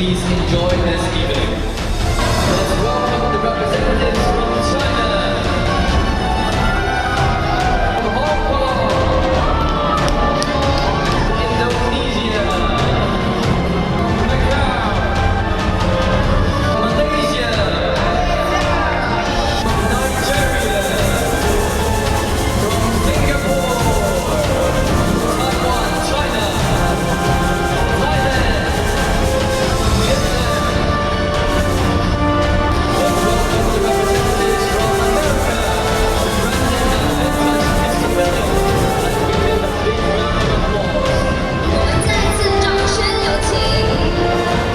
please enjoy this evening. Let's welcome the representatives from China, from Hong Kong, Indonesia, Macau, Malaysia, Nigeria, from Singapore, Taiwan, China, Thailand, Vietnam. Let's welcome the representatives from America, Brandon and Mr. William. Let's give him a big round of applause. 我们再次掌声有请。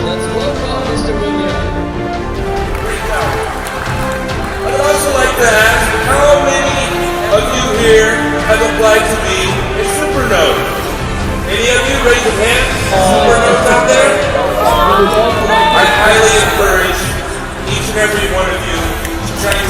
Let's welcome Mr. William. I'd also like to ask, how many of you here have applied to be a Supernode? Any of you raise your hand? Supernodes out there? I highly encourage each and every one of you to try and